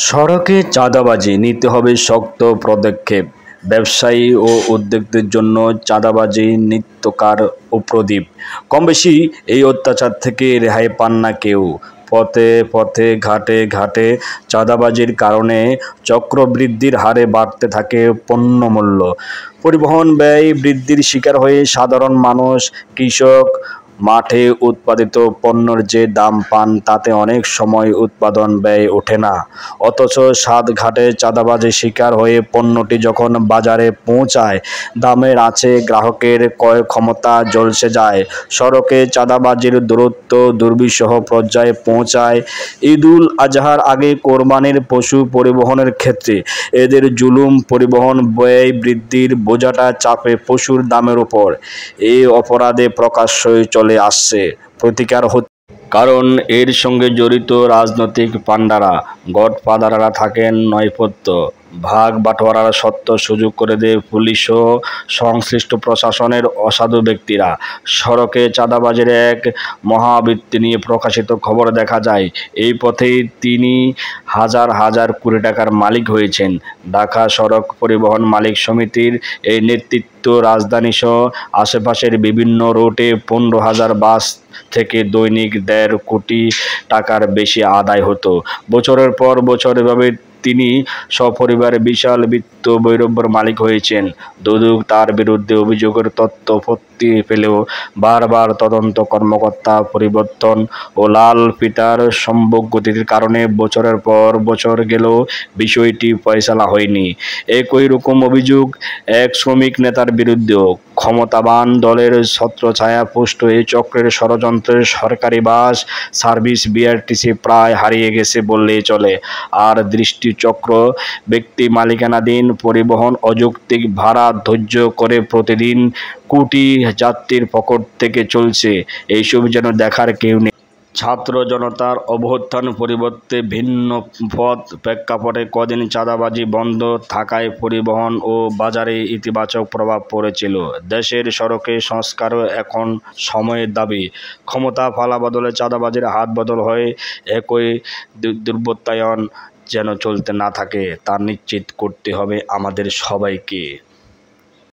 সড়কে চাঁদাবাজি নিতে হবে শক্ত পদক্ষেপ। ব্যবসায়ী ও উদ্যোক্তাদের জন্য চাঁদাবাজি নিত্যকার উপদ্রব। কমবেশি এই অত্যাচার থেকে রেহাই পান না কেউ। পথে পথে ঘাটে ঘাটে চাঁদাবাজির কারণে চক্রবৃদ্ধির হারে বাড়তে থাকে পণ্যমূল্য। পরিবহন ব্যয় বৃদ্ধির শিকার হয়ে সাধারণ মানুষ, কৃষক মাঠে উৎপাদিত পণ্যের যে দাম পান তাতে অনেক সময় উৎপাদন ব্যয় ওঠে না। অথচ সাত-ঘাটে চাঁদাবাজির শিকার হয়ে পণ্যটি যখন বাজারে পৌঁছায়, দামের আঁচে গ্রাহকের ক্রয় ক্ষমতা ঝলসে যায়। সড়কে চাঁদাবাজির দূরত্ব দুর্বিষহ পর্যায়ে পৌঁছায়। ঈদুল আজহার আগে কোরবানির পশু পরিবহনের ক্ষেত্রে এদের জুলুম। পরিবহন ব্যয় বৃদ্ধির বোঝাটা চাপে পশুর দামের উপর। এই অপরাধে প্রকাশ্যই চলে আসছে প্রতিকার হচ্ছে। কারণ এর সঙ্গে জড়িত রাজনৈতিক পান্ডারা, গডফাদাররা থাকেন নৈপথ্য। ভাগ বাটোয়ারার সত্য সুযোগ করে দেয় পুলিশ ও সংশ্লিষ্ট প্রশাসনের অসাধু ব্যক্তিরা। সড়কে চাঁদাবাজির এক মহাবৃত্তি নিয়ে প্রকাশিত খবর দেখা যায়, এই পথেই তিনি হাজার হাজার কোটি টাকার মালিক হয়েছেন। ঢাকা সড়ক পরিবহন মালিক সমিতির এই নেতৃত্ব রাজধানীসহ আশেপাশের বিভিন্ন রুটে 15,000 বাস থেকে দৈনিক 1.5 কোটি টাকার বেশি আদায় হতো। বছরের পর বছর এভাবে তিনি সপরিবারে বিশাল বিত্ত বৈরব্যের মালিক হয়েছেন। দুদক তার বিরুদ্ধে অভিযোগের তথ্যপত্তি পেলেও বারবার তদন্ত কর্মকর্তা পরিবর্তন ও লাল ফিতার সম্ভোগগতির কারণে বছরের পর বছর গেলেও বিষয়টি ফয়সালা হয়নি। একই রকম অভিযোগ এক শ্রমিক নেতার বিরুদ্ধেও। ক্ষমতাবান দলের ছত্রছায়াপুষ্ট এই চক্রের ষড়যন্ত্রের সরকারি বাস সার্ভিস বিআরটিসি প্রায় হারিয়ে গেছে বললেই চলে। আর দৃষ্টিচক্র ব্যক্তি মালিকানাধীন পরিবহন অযৌক্তিক ভাড়া ধার্য করে প্রতিদিন কোটি যাত্রীর পকেট থেকে চলছে। এইসব যেন দেখার কেউ নেই। ছাত্র জনতার অভ্যুত্থান পরিবর্তে ভিন্ন পথ প্রেক্ষাপটে কদিন চাঁদাবাজি বন্ধ থাকায় পরিবহন ও বাজারে ইতিবাচক প্রভাব পড়েছিল। দেশের সড়কে সংস্কারও এখন সময়ের দাবি। ক্ষমতা পালাবদলে চাঁদাবাজির হাত বদল হয়ে একই দুর্বৃত্তায়ন যেন চলতে না থাকে তা নিশ্চিত করতে হবে আমাদের সবাইকে।